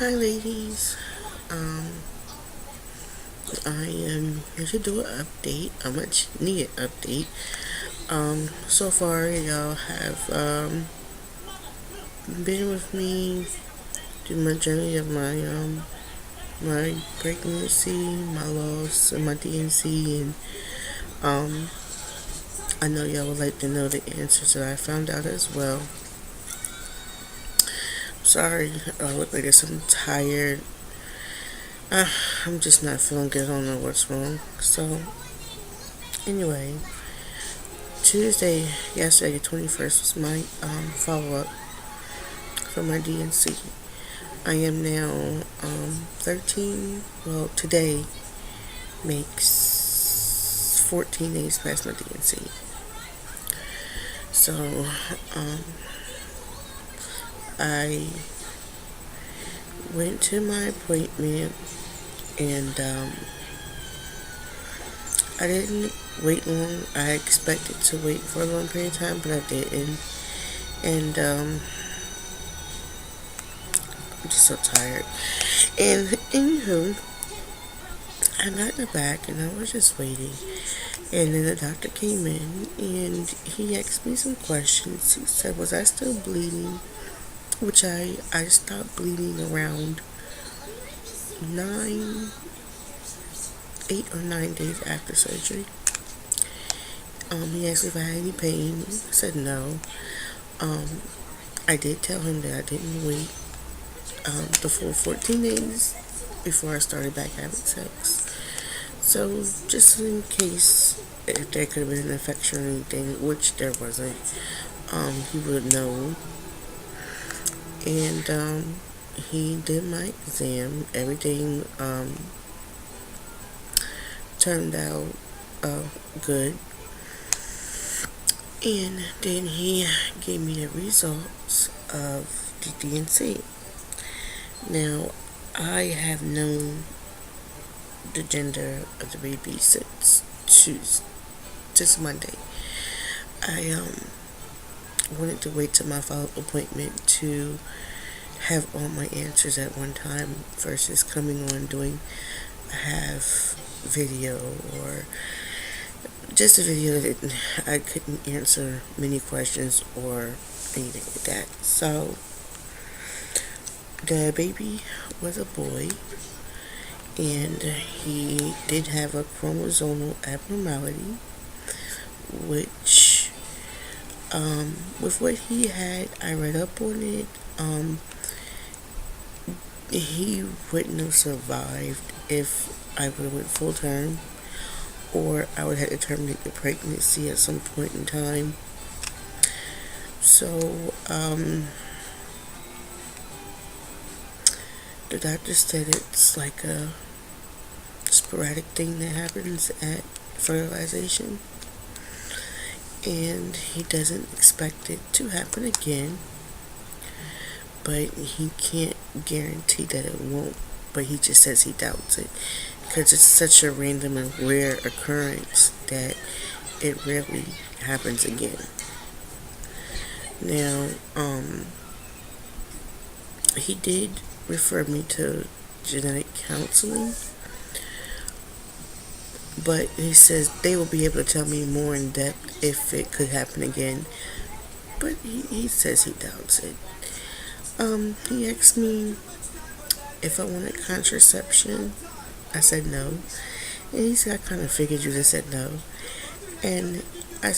Hi, ladies. I am here to do an update, a much needed update. So far, y'all have been with me through my journey of my pregnancy, my loss, and my DNC, and um, I know y'all would like to know the answers that I found out as well. Sorry, I look like this. I'm tired. Uh, I'm just not feeling good. I don't know what's wrong. So, anyway, yesterday, the 21st, was my follow up for my DNC. I am now 13. Well, today makes 14 days past my DNC. So, um, I went to my appointment and I didn't wait long. I expected to wait for a long period of time, but I didn't. And I'm just so tired. And anywho, I got in the back and I was just waiting. And then the doctor came in and he asked me some questions. He said, was I still bleeding? Which I stopped bleeding around 8 or 9 days after surgery. He asked me if I had any pain. I said no. I did tell him that I didn't wait the full 14 days before I started back having sex. So, just in case if there could have been an infection or anything, which there wasn't, he would know. And he did my exam. Everything turned out good. And then he gave me the results of the DNC. Now, I have known the gender of the baby since Monday. I wanted to wait till my follow-up appointment to have all my answers at one time versus coming on doing a half video or just a video that I couldn't answer many questions or anything like that. So the baby was a boy and he did have a chromosomal abnormality, which with what he had, I read up on it. He wouldn't have survived if I would have went full term, or I would have to terminate the pregnancy at some point in time. So, the doctor said it's like a sporadic thing that happens at fertilization, and he doesn't expect it to happen again, but he can't guarantee that it won't, but he just says he doubts it because it's such a random and rare occurrence that it rarely happens again. Now, he did refer me to genetic counseling, but he says they will be able to tell me more in depth if it could happen again, but he says he doubts it. He asked me if I wanted contraception. I said no. And he said, I kind of figured you just said no. And I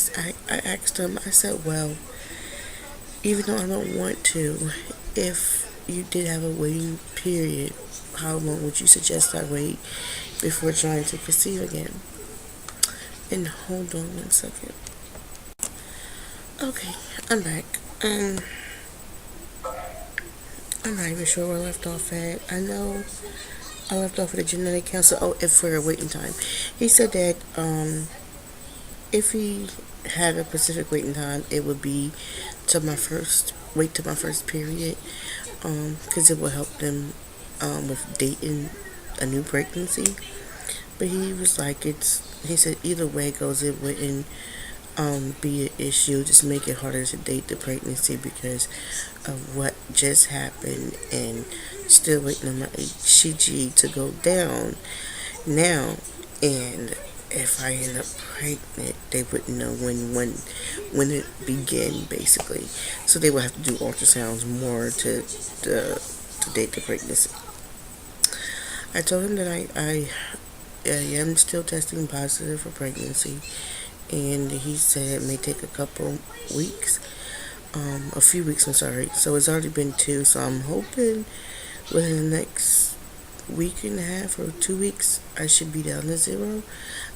asked him, I said, well, even though I don't want to, if you did have a waiting period, how long would you suggest I wait before trying to conceive again? And hold on 1 second. Okay, I'm back. I'm not even sure where I left off at. I know I left off at the genetic counselor. Oh, if for a waiting time. He said that if he had a specific waiting time, it would be to my first period, because it will help them with dating a new pregnancy. But he was like, he said either way it goes, it wouldn't be an issue, just make it harder to date the pregnancy because of what just happened, and still waiting on my HCG to go down now. And if I end up pregnant, they wouldn't know when it began, basically. So they would have to do ultrasounds more to date the pregnancy. I told him that I am still testing positive for pregnancy, and he said it may take a couple weeks, a few weeks. I'm sorry. So it's already been 2. So I'm hoping within the next week and a half or 2 weeks, I should be down to 0.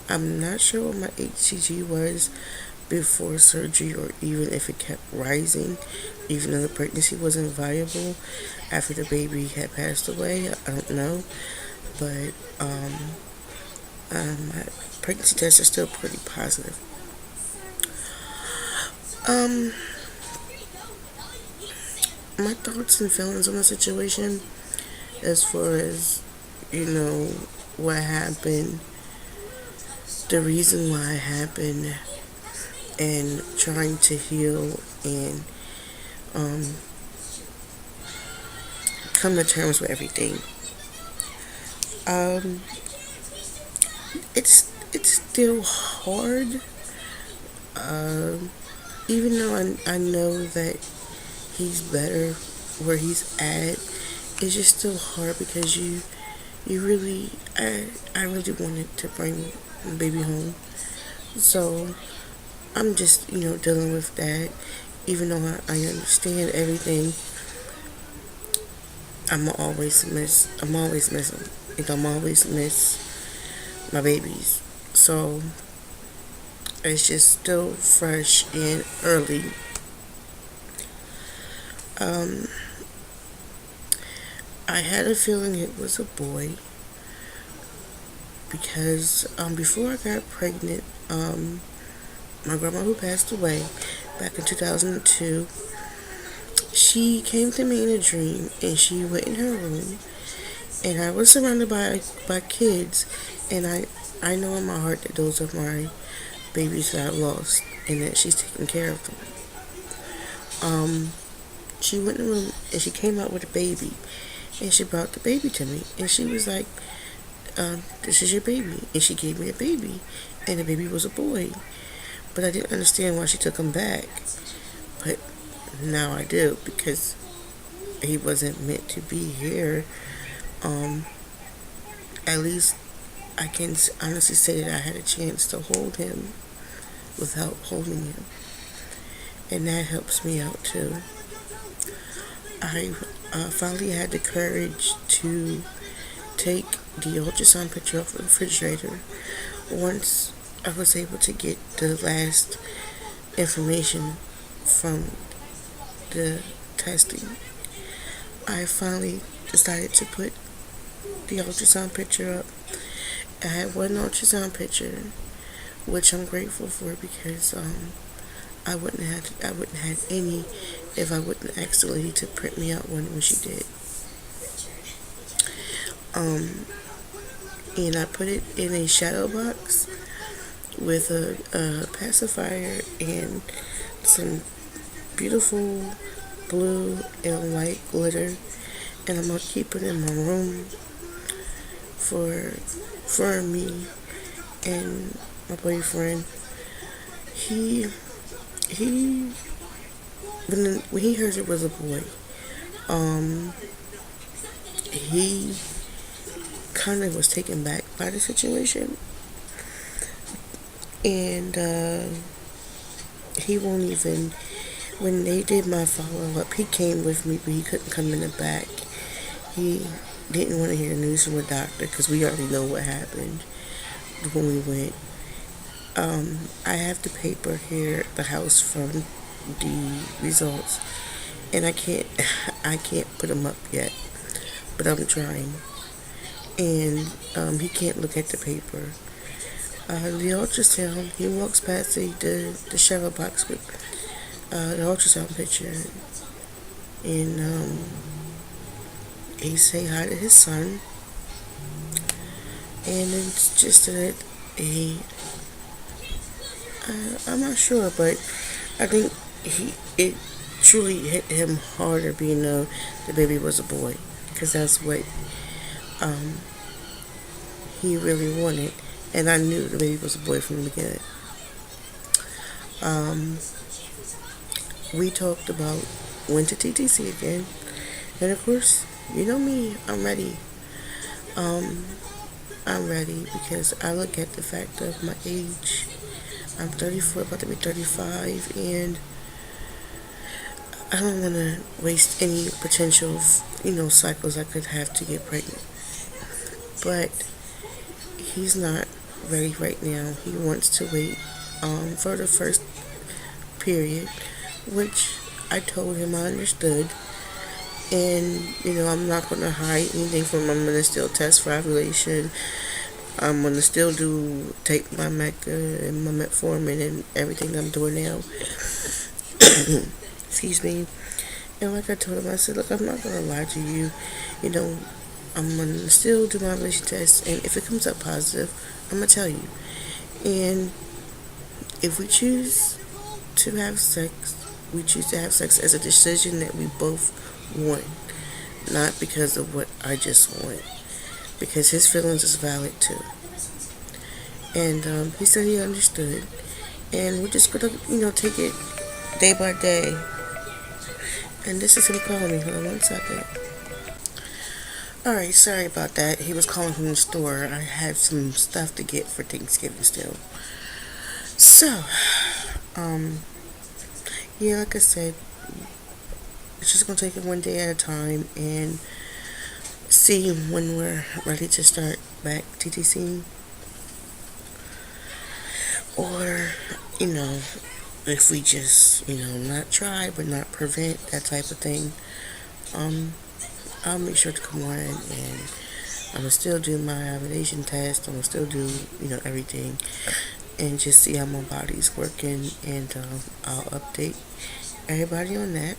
I'm not sure what my HCG was before surgery, or even if it kept rising, even though the pregnancy wasn't viable after the baby had passed away. I don't know, but my pregnancy tests are still pretty positive. Um, my thoughts and feelings on the situation, as far as what happened, the reason why it happened, and trying to heal and um, come to terms with everything. Um, it's still hard, um, even though I know that he's better where he's at. It's just still hard because you really I really wanted to bring the baby home, so I'm just dealing with that. Even though I understand everything, I'm always missing. I'm always miss my babies. So it's just still fresh and early. Um, I had a feeling it was a boy because before I got pregnant, my grandma, who passed away back in 2002, she came to me in a dream, and she went in her room, and I was surrounded by kids, and I know in my heart that those are my babies that I lost, and that she's taking care of them. She went in the room, and she came out with a baby, and she brought the baby to me, and she was like, "This is your baby," and she gave me a baby, and the baby was a boy, but I didn't understand why she took him back, but now I do, because he wasn't meant to be here. Um, at least I can honestly say that I had a chance to hold him without holding him, and that helps me out too. I finally had the courage to take the ultrasound picture off the refrigerator once I was able to get the last information from the testing. I finally decided to put the ultrasound picture up. I had one ultrasound picture, which I'm grateful for, because I wouldn't have any if I wouldn't ask the lady to print me out one when she did. And I put it in a shadow box with a pacifier and some beautiful blue and white glitter, and I'm gonna keep it in my room for me and my boyfriend. He he when he heard it was a boy, he kind of was taken back by the situation, and he won't even. When they did my follow up, he came with me, but he couldn't come in the back. He didn't want to hear the news from the doctor because we already know what happened when we went. I have the paper here at the house from the results, and I can't put them up yet, but I'm trying. And he can't look at the paper. The ultrasound, he walks past the shadow box with the ultrasound picture, and he say hi to his son, and it's just that he I'm not sure, but I think it truly hit him harder being the baby was a boy, because that's what um, he really wanted, and I knew the baby was a boy from the beginning. Um, we talked about went to TTC again, and of course, you know me, I'm ready. Um, I'm ready because I look at the fact of my age. I'm 34, about to be 35, and I don't want to waste any potential, cycles I could have to get pregnant. But he's not ready right now. He wants to wait for the first period, which I told him I understood. And, I'm not going to hide anything from him. I'm going to still test for ovulation. I'm going to still take my Mecca and my metformin and everything I'm doing now. Excuse me. And like I told him, I said, look, I'm not going to lie to you. You know, I'm going to still do my ovulation test. And if it comes up positive, I'm going to tell you. And if we choose to have sex, we choose to have sex as a decision that we both want, not because of what I just want, because his feelings is valid too. And he said he understood, and we're just gonna, take it day by day. And this is him calling me. Hold on 1 second. Alright, sorry about that. He was calling from the store. I had some stuff to get for Thanksgiving still. So, yeah, like I said, it's just gonna take it one day at a time and see when we're ready to start back TTC, or if we just not try but not prevent, that type of thing. um I'll make sure to come on, and I'm gonna still do my ovulation test. I'm gonna still do everything, and just see how my body's working, and I'll update everybody on that.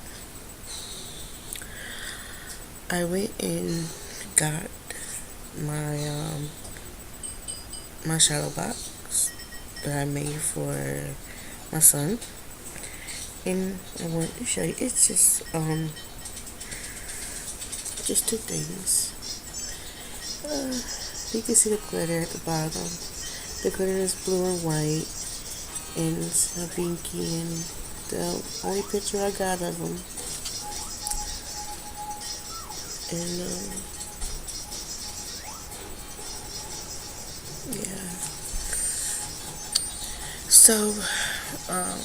I went and got my shadow box that I made for my son, and I want to show you. It's just two things. You can see the glitter at the bottom. The glitter is blue and white, and it's a binky, and the only picture I got of them. And yeah. So I'm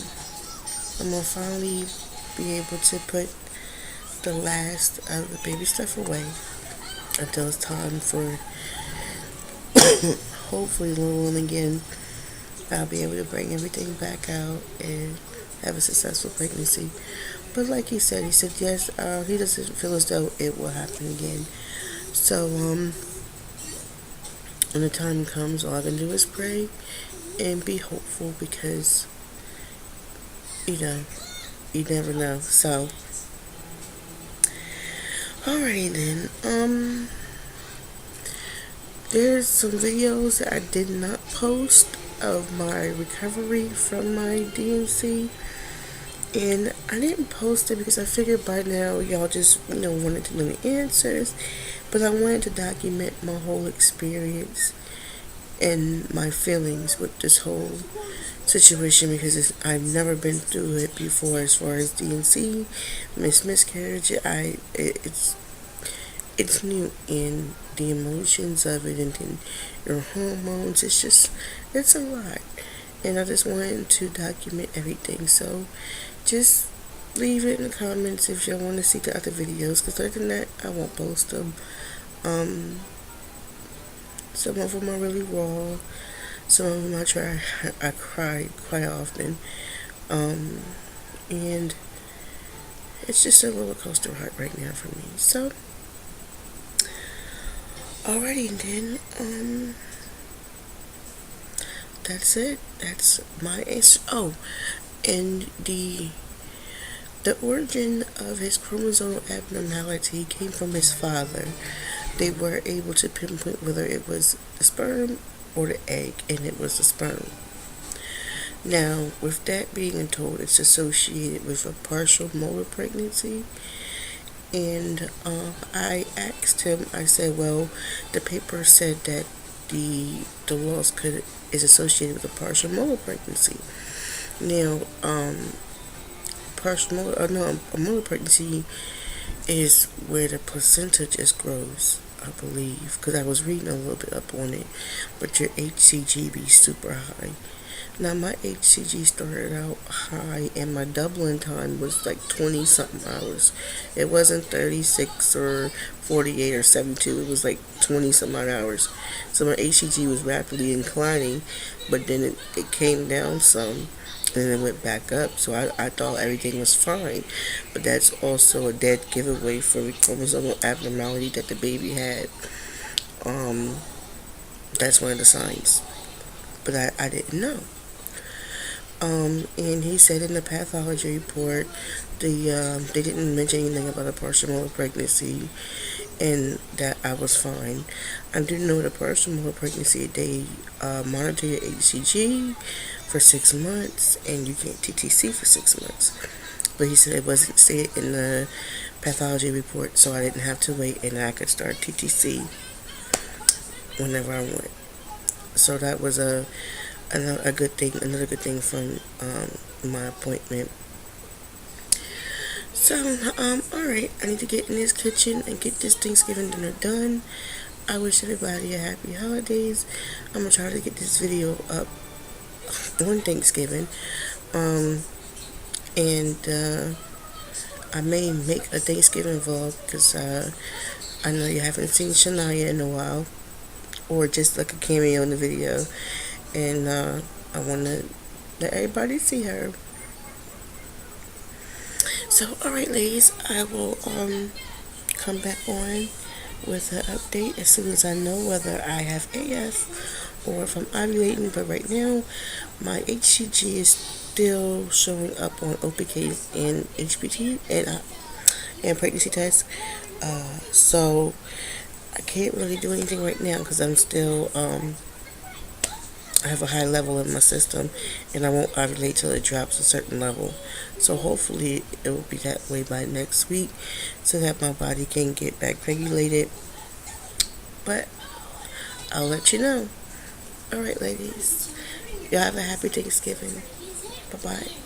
gonna finally be able to put the last of the baby stuff away until it's time for hopefully little one again. I'll be able to bring everything back out and have a successful pregnancy. But like he said yes, he doesn't feel as though it will happen again. So when the time comes, all I can do is pray and be hopeful, because you never know. So alrighty then. There's some videos that I did not post of my recovery from my DNC, and I didn't post it because I figured by now y'all just wanted to know the answers, but I wanted to document my whole experience and my feelings with this whole situation, because I've never been through it before as far as DNC, miscarriage. It's new, in the emotions of it, and then your hormones. It's a lot, and I just wanted to document everything. So just leave it in the comments if y'all want to see the other videos, because other than that, I won't post them. Some of them are really raw. Some of them I cry quite often. And it's just a roller coaster ride right now for me. So alrighty then, that's it. That's my answer. Oh, and the origin of his chromosomal abnormality came from his father. They were able to pinpoint whether it was the sperm or the egg, and it was the sperm. Now, with that being told, it's associated with a partial molar pregnancy. And I asked him, I said, well, the paper said that the loss is associated with a partial molar pregnancy. Now, partial molar, no, a molar pregnancy is where the placenta just grows, I believe, because I was reading a little bit up on it, but your HCG be super high. Now my HCG started out high and my doubling time was like 20 something hours. It wasn't 36 or 48 or 72, it was like 20 some odd hours. So my HCG was rapidly inclining, but then it came down some and then it went back up. So I thought everything was fine, but that's also a dead giveaway for the chromosomal abnormality that the baby had. Um, that's one of the signs, but I didn't know. And he said in the pathology report, they didn't mention anything about a partial molar pregnancy, and that I was fine. I do know the partial molar pregnancy, they monitor your HCG for 6 months, and you get TTC for 6 months. But he said it wasn't stated in the pathology report, so I didn't have to wait, and I could start TTC whenever I want. So that was a good thing, another good thing from my appointment. So, alright, I need to get in this kitchen and get this Thanksgiving dinner done. I wish everybody a happy holidays. I'm gonna try to get this video up on Thanksgiving. And I may make a Thanksgiving vlog because I know you haven't seen Shania in a while, or just like a cameo in the video. And I want to let everybody see her. So, alright, ladies, I will come back on with an update as soon as I know whether I have AF or if I'm ovulating. But right now, my HCG is still showing up on OPK and HPT and pregnancy tests. So I can't really do anything right now because I'm still I have a high level in my system, and I won't ovulate till it drops a certain level. So hopefully it will be that way by next week, so that my body can get back regulated. But I'll let you know. Alright, ladies. Y'all have a happy Thanksgiving. Bye-bye.